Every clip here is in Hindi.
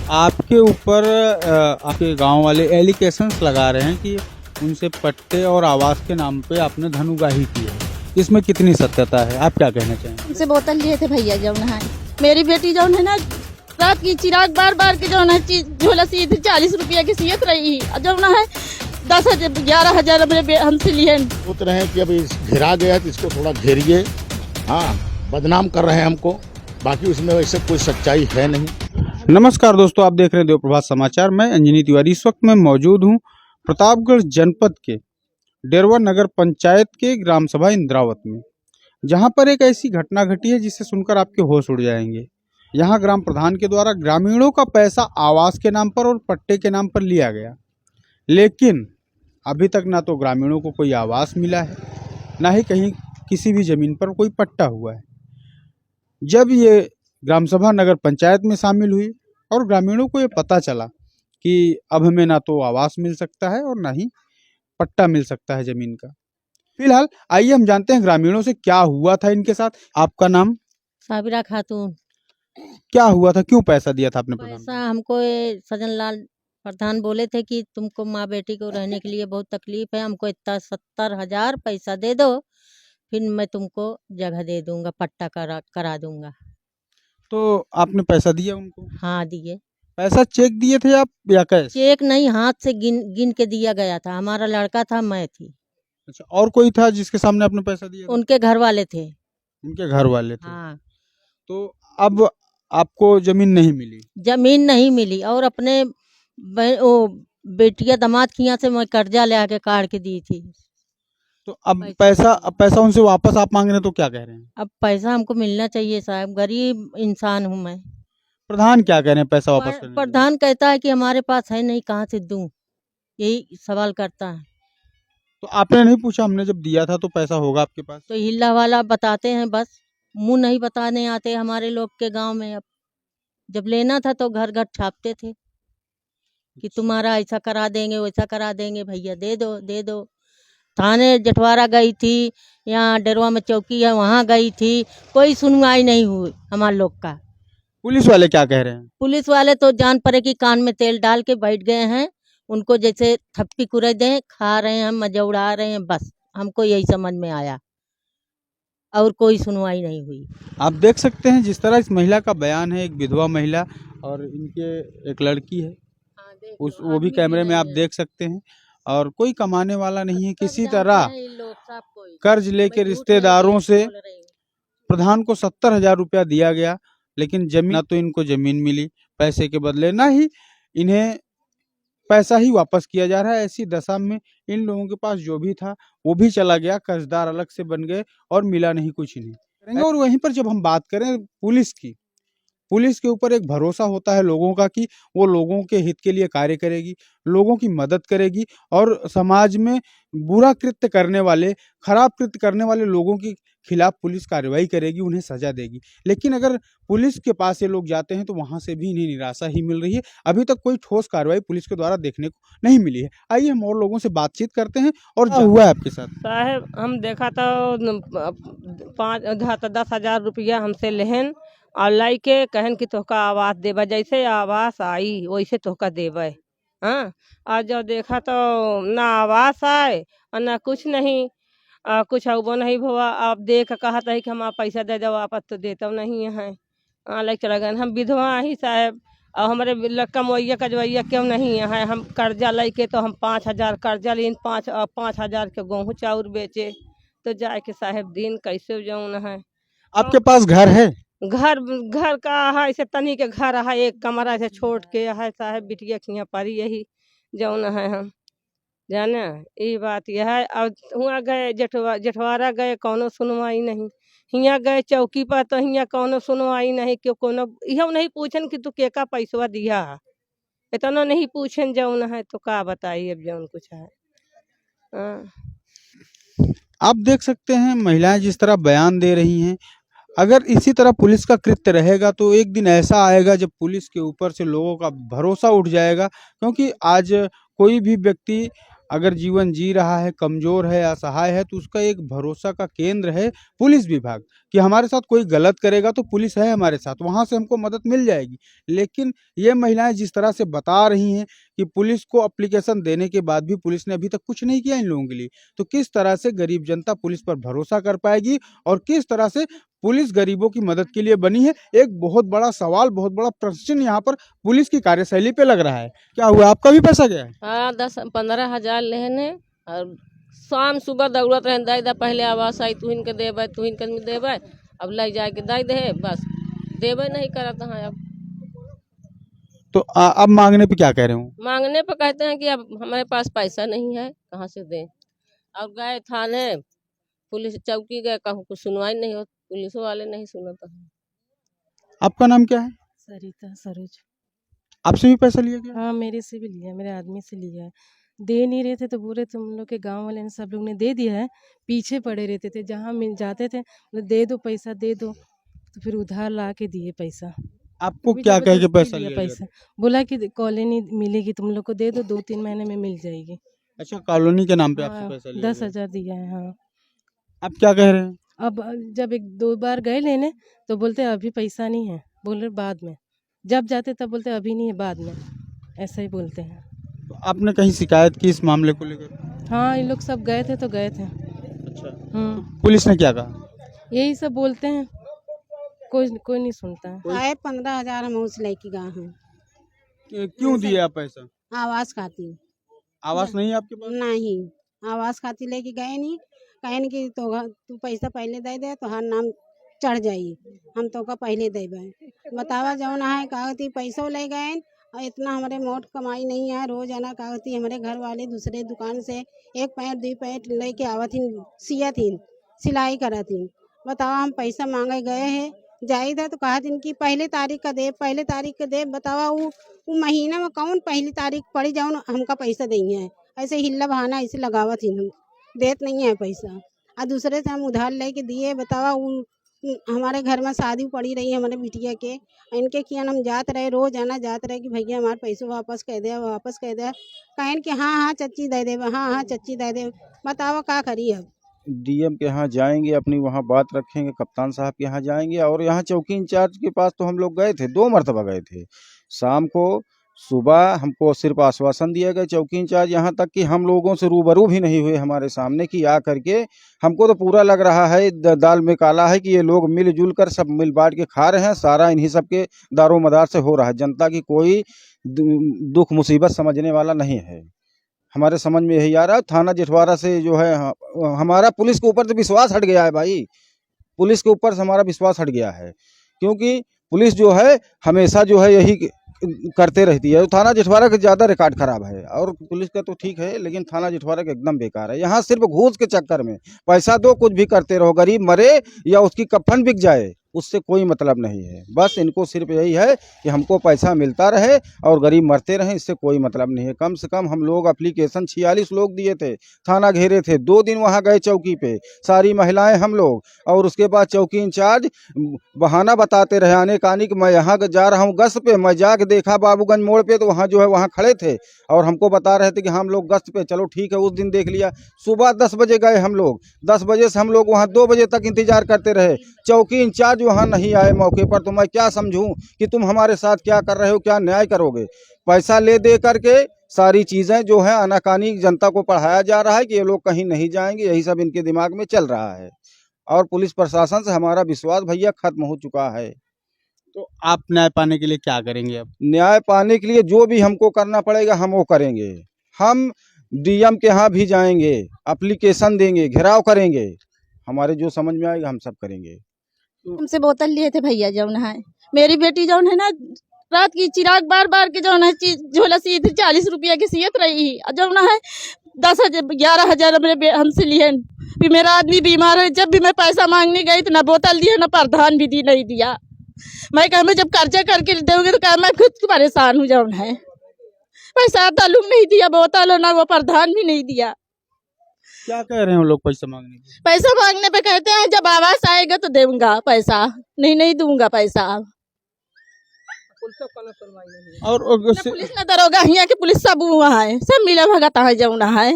आपके ऊपर आपके गांव वाले एलिगेशंस लगा रहे हैं कि उनसे पट्टे और आवास के नाम पे आपने धन उगाही की है, इसमें कितनी सत्यता है? आप क्या कहना चाहेंगे? उनसे बोतल लिए थे भैया जौन है। मेरी बेटी जौन है ना, रात की चिराग बार बार के जौन है झोला सी थी, 40 रुपया की सीयत रही जौन है 11,000 हमसे लिए। सोच रहे हैं कि अभी घिरा गया तो इसको थोड़ा घेरिए। हाँ, बदनाम कर रहे हैं हमको, बाकी उसमें वैसे कोई सच्चाई है नहीं। नमस्कार दोस्तों, आप देख रहे हैं देव प्रभात समाचार। मैं अंजनी तिवारी इस वक्त मैं मौजूद हूं प्रतापगढ़ जनपद के डेरवा नगर पंचायत के ग्राम सभा इंद्रावत में, जहां पर एक ऐसी घटना घटी है जिसे सुनकर आपके होश उड़ जाएंगे। यहां ग्राम प्रधान के द्वारा ग्रामीणों का पैसा आवास के नाम पर और पट्टे के नाम पर लिया गया, लेकिन अभी तक ना तो ग्रामीणों को कोई आवास मिला है, ना ही कहीं किसी भी जमीन पर कोई पट्टा हुआ है। जब ये ग्राम सभा नगर पंचायत में शामिल हुई और ग्रामीणों को ये पता चला कि अब हमें ना तो आवास मिल सकता है और ना ही पट्टा मिल सकता है जमीन का। फिलहाल आइए हम जानते हैं ग्रामीणों से क्या हुआ था इनके साथ। आपका नाम? साबिरा खातून। क्या हुआ था, क्यों पैसा दिया था आपने प्रधान? पैसा हमको ये सजन लाल प्रधान बोले थे कि तुमको माँ बेटी को रहने के लिए बहुत तकलीफ है, हमको इतना 70,000 पैसा दे दो, फिर मैं तुमको जगह दे दूंगा, पट्टा करा दूंगा। तो आपने पैसा दिया उनको? हाँ दिए। पैसा चेक दिए थे आप या कैश? चेक नहीं, हाथ से गिन गिन के दिया गया था। हमारा लड़का था, मैं थी। अच्छा, और कोई था जिसके सामने आपने पैसा दिया था? उनके घर वाले थे। उनके घर वाले थे। हाँ। तो अब आपको जमीन नहीं मिली? जमीन नहीं मिली और अपने वो बेटिया दामाद की यहाँ से मैं कर्जा ले आके काट के दी थी। तो अब पैसा उनसे वापस आप मांग रहे हैं, तो क्या कह रहे हैं? अब पैसा हमको मिलना चाहिए साहब, गरीब इंसान हूँ मैं। प्रधान क्या कह रहे हैं पैसा वापस करने के लिए? प्रधान कहता है कि हमारे पास है नहीं, कहाँ से दूं, यही सवाल करता है। तो आपने नहीं पूछा? हमने जब दिया था तो पैसा होगा आपके पास। तो हिल्ला वाला बताते हैं, बस मुंह नहीं बताने आते हमारे लोग के गांव में। अब जब लेना था तो घर घर छापते थे कि तुम्हारा ऐसा करा देंगे, वैसा करा देंगे, भैया दे दो दे दो। थाने जटवारा गई थी, यहाँ डेरवा में चौकी है वहाँ गई थी, कोई सुनवाई नहीं हुई हमारे लोग का। पुलिस वाले क्या कह रहे हैं? पुलिस वाले तो जान पड़े कि कान में तेल डाल के बैठ गए हैं, उनको जैसे थप्पी कुरे दें, खा रहे हैं, मजा उड़ा रहे हैं, बस हमको यही समझ में आया और कोई सुनवाई नहीं हुई। आप देख सकते हैं जिस तरह इस महिला का बयान है, एक विधवा महिला और इनके एक लड़की है, वो भी कैमरे में आप देख सकते हैं, और कोई कमाने वाला नहीं है। किसी तरह कर्ज लेके रिश्तेदारों से प्रधान को 70,000 रुपया दिया गया, लेकिन जमीन ना तो इनको जमीन मिली पैसे के बदले, ना ही इन्हें पैसा ही वापस किया जा रहा है। ऐसी दशा में इन लोगों के पास जो भी था वो भी चला गया, कर्जदार अलग से बन गए और मिला नहीं कुछ इन्हें। और वहीं पर जब हम बात करें पुलिस की, पुलिस के ऊपर एक भरोसा होता है लोगों का कि वो लोगों के हित के लिए कार्य करेगी, लोगों की मदद करेगी और समाज में बुरा कृत्य करने वाले, खराब कृत्य करने वाले लोगों के खिलाफ पुलिस कार्रवाई करेगी, उन्हें सजा देगी। लेकिन अगर पुलिस के पास ये लोग जाते हैं तो वहां से भी इन्हें निराशा ही मिल रही है। अभी तक कोई ठोस कार्रवाई पुलिस के द्वारा देखने को नहीं मिली है। आइए हम और लोगों से बातचीत करते हैं। और क्या हुआ है आपके साथ? साहब हम देखा तो 10,000 रुपया हमसे लेहन और लाई के कहन कि तोहका आवास देवा, जैसे आवास आई वैसे तोहका देवे। हाँ, आज जब देखा तो ना आवास आए और ना कुछ नहीं, कुछ वो नहीं हुआ। आप देख कहता है कि हम आप पैसा दे दो, वापस तो देता नहीं है। लाइक चला गए, हम विधवा ही साहब और हमारे कमवैया कजवैया क्यों नहीं है। हम कर्जा लेके तो हम 5,000 कर्जा लेन, 5,000 के गेहूँ चाउर बेचे तो जाके साहब दिन कैसे जौन है। आपके पास घर है? घर का है ऐसे तनी के घर है, एक कमरा से छोड़ के है साहब, बिटिया खिया परी यही जौन है। हम जाने ये बात यह है। और हुआ गए जटवारा गए, कौनो सुनवाई नहीं। हियाँ गए चौकी पर तो हियाँ कौनो सुनवाई नहीं, क्यों कोनो यह नहीं पूछन कि तू के का पैसवा दिया, इतना नहीं पूछन जौन है। तो का बताइए अब जौन कुछ है। आप देख सकते हैं महिलाएं जिस तरह बयान दे रही हैं। अगर इसी तरह पुलिस का कृत्य रहेगा तो एक दिन ऐसा आएगा जब पुलिस के ऊपर से लोगों का भरोसा उठ जाएगा, क्योंकि आज कोई भी व्यक्ति अगर जीवन जी रहा है, कमजोर है, असहाय है, तो उसका एक भरोसा का केंद्र है पुलिस विभाग कि हमारे साथ कोई गलत करेगा तो पुलिस है हमारे साथ, वहां से हमको मदद मिल जाएगी। लेकिन ये महिलाएं जिस तरह से बता रही हैं कि पुलिस को एप्लीकेशन देने के बाद भी पुलिस ने अभी तक कुछ नहीं किया इन लोगों के लिए, तो किस तरह से गरीब जनता पुलिस पर भरोसा कर पाएगी और किस तरह से पुलिस गरीबों की मदद के लिए बनी है? एक बहुत बड़ा सवाल, बहुत बड़ा प्रश्न यहाँ पर पुलिस की कार्यशैली पे लग रहा है। क्या हुआ, आपका भी पैसा गया है? हाँ 10-15 हज़ार लेने और शाम सुबह दौड़त रहे दे पहले आवास आई तू इनके देबै तू इनके देबै, अब ले जाके दे दे बस देबै नहीं करत हैं। अब तो अब मांगने पे क्या कह रहे हो? मांगने पे कहते हैं कि अब हमारे पास पैसा नहीं है, कहाँ से दें। अब गए थाने, पुलिस चौकी गए, कहूँ कुछ सुनवाई नहीं हो, पुलिस वाले नहीं सुनते हैं। आपका नाम क्या है? सरिता सरोज। आपसे भी पैसा लिया गया? हाँ मेरे से भी लिया, मेरे आदमी से लिया है। दे नहीं रहे थे तो पूरे तुम लोग के गांव वाले ने सब लोग ने दे दिया है। पीछे पड़े रहते थे, जहाँ मिल जाते थे बोले दे दो पैसा दे दो, तो फिर उधार ला के दिए पैसा। आपको अभी क्या कह के जबरदस्ती पैसा लिया लिया गया? पैसा, बोला कि कॉलोनी मिलेगी तुम लोग को, दे दो 2-3 महीने में मिल जाएगी। अच्छा, कॉलोनी के नाम पे आपसे हाँ पैसा लिया गया? 10,000 दिया है। हाँ आप क्या कह रहे हैं? अब जब 1-2 बार गए लेने तो बोलते अभी पैसा नहीं है, बोल रहे बाद में। जब जाते तब बोलते अभी नहीं है बाद में, ऐसा ही बोलते हैं। तो आपने कहीं शिकायत की इस मामले को लेकर? हाँ इन लोग सब गए थे तो गए थे। अच्छा, पुलिस ने क्या कहा? यही सब बोलते हैं, कोई नहीं सुनता है। आए 15,000 हम उस लेके गए हैं। क्यों दिए आप पैसा? आवास खाती आवास नहीं है आपके पास? नहीं, आवास खाती लेके गए नहीं, कहन कि तू पैसा पहले दे दे तो हर नाम चढ़ जाई, हम तो का पहले देबे। बतावा जौन है कागती पैसों ले गए और इतना हमारे मोट कमाई नहीं है। रोज आना कागती हमारे घर वाले दूसरे दुकान से 1 पैंट 2 पैंट लेके आवथिन, सियथिन, सिलाई करथिन। बतावा हम पैसा मांगे गए हैं जाई था तो कहा दिन की पहले तारीख का दे, पहले तारीख का दे। बतावा वो महीना में कौन पहली तारीख पड़ी जाओ हमका पैसा देंगे है, ऐसे हिल्ला बहाना ऐसे लगावत ही हम देत नहीं है पैसा। और दूसरे से हम उधार लेके दिए। बतावा वो हमारे घर में शादी पड़ी रही हमारे बिटिया के, इनके किया हम जात रहे, रोज आना जात रहे कि भैया हमारे पैसे वापस कह दे, वापस कह दे। कहन कि हाँ हाँ चच्ची दे दे, हाँ हाँ चच्ची दे दे। बतावा क्या करी अब? डीएम के यहाँ जाएंगे, अपनी वहाँ बात रखेंगे, कप्तान साहब के यहाँ जाएंगे। और यहाँ चौकी इंचार्ज के पास तो हम लोग गए थे, 2 मरतबा गए थे। शाम को, सुबह हमको सिर्फ आश्वासन दिया गया चौकी इंचार्ज, यहाँ तक कि हम लोगों से रूबरू भी नहीं हुए हमारे सामने कि आ करके। हमको तो पूरा लग रहा है दाल में काला है कि ये लोग मिलजुल कर सब मिल बांट के खा रहे हैं, सारा इन्हीं सब के दारो मदार से हो रहा है। जनता की कोई दुख मुसीबत समझने वाला नहीं है। हमारे समझ में यही आ रहा है। थाना जिठवारा से जो है हमारा पुलिस के ऊपर तो विश्वास हट गया है भाई, पुलिस के ऊपर से हमारा विश्वास हट गया है, क्योंकि पुलिस जो है हमेशा जो है यही करते रहती है। थाना जिठवारा का ज़्यादा रिकॉर्ड खराब है, और पुलिस का तो ठीक है लेकिन थाना जिठवारा का एकदम बेकार है। यहाँ सिर्फ घूस के चक्कर में पैसा दो, कुछ भी करते रहो, गरीब मरे या उसकी कफन बिक जाए, उससे कोई मतलब नहीं है। बस इनको सिर्फ यही है कि हमको पैसा मिलता रहे और गरीब मरते रहें, इससे कोई मतलब नहीं है। कम से कम हम लोग एप्लीकेशन 46 लोग दिए थे, थाना घेरे थे, 2 दिन वहाँ गए चौकी पे, सारी महिलाएं हम लोग। और उसके बाद चौकी इंचार्ज बहाना बताते रहे आने का कि मैं यहाँ जा रहा हूँ गश्त पे। मैं जाके देखा बाबूगंज मोड़ पे तो वहाँ जो है वहाँ खड़े थे और हमको बता रहे थे कि हम लोग गश्त पे। चलो ठीक है, उस दिन देख लिया। सुबह 10 बजे गए हम लोग, 10 बजे से हम लोग वहाँ 2 बजे तक इंतजार करते रहे। चौकी इंचार्ज वहाँ नहीं आए मौके पर, तो मैं क्या समझूं कि तुम हमारे साथ क्या कर रहे हो, क्या न्याय करोगे? पैसा ले दे करके सारी चीज़ें जो है अनाकानी जनता को पढ़ाया जा रहा है कि ये लोग कहीं नहीं जाएंगे, यही सब इनके दिमाग में चल रहा है। और पुलिस प्रशासन से हमारा विश्वास भैया खत्म हो चुका है। तो आप न्याय पाने के लिए क्या करेंगे अब? न्याय पाने के लिए जो भी हमको करना पड़ेगा हम वो करेंगे। हम डीएम के यहाँ भी जाएंगे, एप्लीकेशन देंगे, घेराव करेंगे, हमारे जो समझ में आएगा हम सब करेंगे। हमसे बोतल लिए थे भैया जौन है, मेरी बेटी जौन है ना रात की चिराग बार बार के जौन है झोला सी थी 40 रुपया की सियत रही जौन है 11,000 हमसे लिए। फिर मेरा आदमी बीमार है, जब भी मैं पैसा मांगने गई तो ना बोतल दिया ना प्रधान भी नहीं दिया। मैं कहा मैं जब कर्जा करके दूंगी तो कहा मैं खुद परेशान हूँ जौन है। पैसा तालुम नहीं दिया, बोतल और ना वो प्रधान भी नहीं दिया। क्या कह रहे हैं वो लोग पैसा मांगने के? पैसा मांगने पे कहते हैं जब आवास आएगा तो दूंगा पैसा, नहीं दूंगा पैसा। पुलिस को सुनवाई नहीं है। और ना पुलिस ना दरोगा हिया के पुलिस सब वहाँ है, सब मिला भगत है जौना है।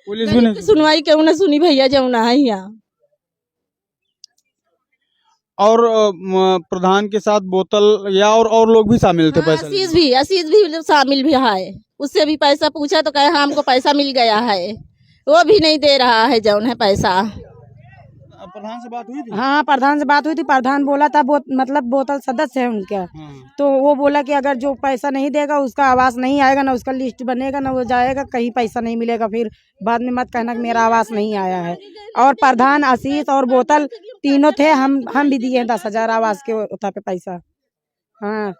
पुलिस भी नहीं सुनवाई क्यों ना सुनी भैया जौना है यहाँ। और प्रधान के साथ बोतल या और लोग भी शामिल थे पैसा लेने? आशीष भी शामिल भी है। उससे भी पैसा पूछा तो कहे हमको पैसा मिल गया है, वो भी नहीं दे रहा है जौन है पैसा। प्रधान से बात हुई थी? हाँ, प्रधान से बात हुई थी। प्रधान बोला था मतलब बोतल सदस्य है उनका, तो वो बोला कि अगर जो पैसा नहीं देगा उसका आवास नहीं आएगा, ना उसका लिस्ट बनेगा, ना वो जाएगा, कहीं पैसा नहीं मिलेगा। फिर बाद में मत कहना कि मेरा आवास नहीं आया है। और प्रधान, आशीष और बोतल तीनों थे। हम भी दिए 10,000 आवास के उठा पे पैसा। हाँ,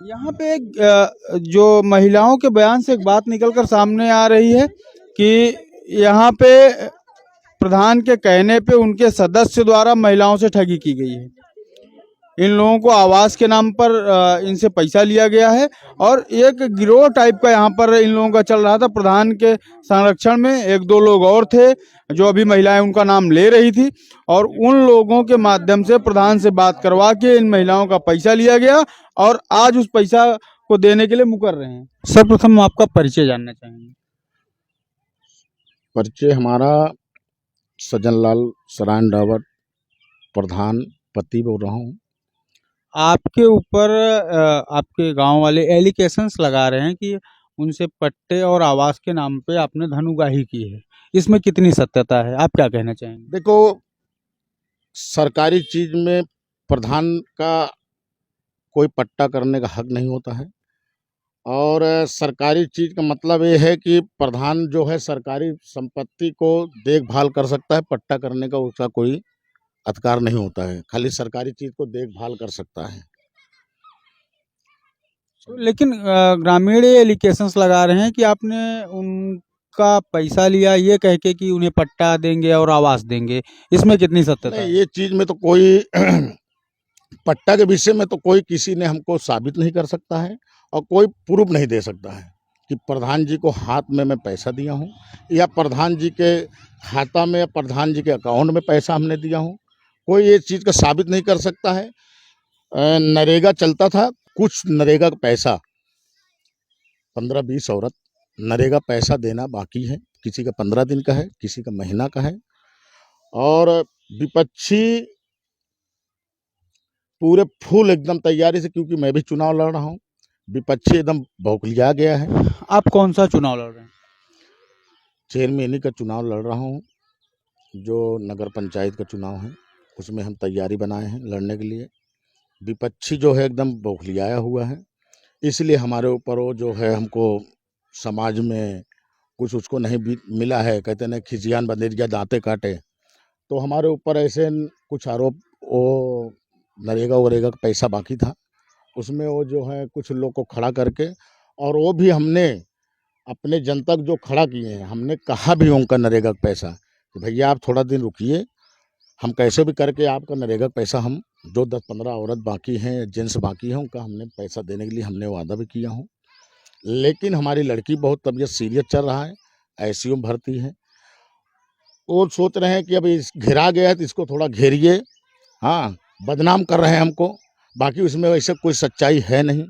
यहाँ पे एक जो महिलाओं के बयान से एक बात निकलकर सामने आ रही है कि यहाँ पे प्रधान के कहने पे उनके सदस्य द्वारा महिलाओं से ठगी की गई है। इन लोगों को आवास के नाम पर इनसे पैसा लिया गया है और एक गिरोह टाइप का यहाँ पर इन लोगों का चल रहा था। प्रधान के संरक्षण में 1-2 लोग और थे जो अभी महिलाएं उनका नाम ले रही थी और उन लोगों के माध्यम से प्रधान से बात करवा के इन महिलाओं का पैसा लिया गया और आज उस पैसा को देने के लिए मुकर रहे हैं। सर्वप्रथम आपका परिचय जानना चाहेंगे। परिचय हमारा सज्जनलाल सरायन रावत, प्रधान पति बोल रहा हूँ। आपके ऊपर आपके गांव वाले एलिगेशंस लगा रहे हैं कि उनसे पट्टे और आवास के नाम पे आपने धन उगाही की है, इसमें कितनी सत्यता है, आप क्या कहना चाहेंगे? देखो, सरकारी चीज में प्रधान का कोई पट्टा करने का हक नहीं होता है और सरकारी चीज का मतलब ये है कि प्रधान जो है सरकारी संपत्ति को देखभाल कर सकता है, पट्टा करने का उसका कोई अधिकार नहीं होता है, खाली सरकारी चीज को देखभाल कर सकता है। लेकिन ग्रामीण एलिगेशंस लगा रहे हैं कि आपने उनका पैसा लिया ये कह के कि उन्हें पट्टा देंगे और आवास देंगे, इसमें कितनी सत्यता है? ये चीज में तो कोई पट्टा के विषय में तो कोई किसी ने हमको साबित नहीं कर सकता है और कोई प्रूफ नहीं दे सकता है कि प्रधान जी को हाथ में मैं पैसा दिया हूँ या प्रधान जी के खाता में या प्रधान जी के अकाउंट में पैसा हमने दिया हूँ। कोई ये चीज़ का साबित नहीं कर सकता है। नरेगा चलता था, कुछ नरेगा का पैसा 15-20 औरत नरेगा पैसा देना बाकी है, किसी का 15 दिन का है, किसी का महीना का है और विपक्षी पूरे फुल एकदम तैयारी से, क्योंकि मैं भी चुनाव लड़ रहा हूँ, विपक्षी एकदम भौकलिया गया है। आप कौन सा चुनाव लड़ रहे हैं? चेयरमैनी का चुनाव लड़ रहा हूँ, जो नगर पंचायत का चुनाव है उसमें हम तैयारी बनाए हैं लड़ने के लिए। विपक्षी जो है एकदम बौखलियाया हुआ है, इसलिए हमारे ऊपर वो जो है हमको समाज में कुछ उसको नहीं मिला है। कहते ना खिसियान बंदेरिया दांते काटे, तो हमारे ऊपर ऐसे कुछ आरोप, वो नरेगा वरेगा का पैसा बाकी था उसमें वो जो है कुछ लोग को खड़ा करके, और वो भी हमने अपने जनता जो खड़ा किए हैं, हमने कहा भी उनका नरेगा का पैसा कि भैया आप थोड़ा दिन रुकिए, हम कैसे भी करके आपका नरेगा का पैसा, हम जो 10-15 औरत बाकी हैं, जेंट्स बाकी हैं, उनका हमने पैसा देने के लिए हमने वादा भी किया हूँ। लेकिन हमारी लड़की बहुत तबीयत सीरियस चल रहा है, ICU में भर्ती है। वो सोच रहे हैं कि अभी घिरा गया है तो इसको थोड़ा घेरिए। हाँ, बदनाम कर रहे हैं हमको, बाकी उसमें वैसे कोई सच्चाई है नहीं।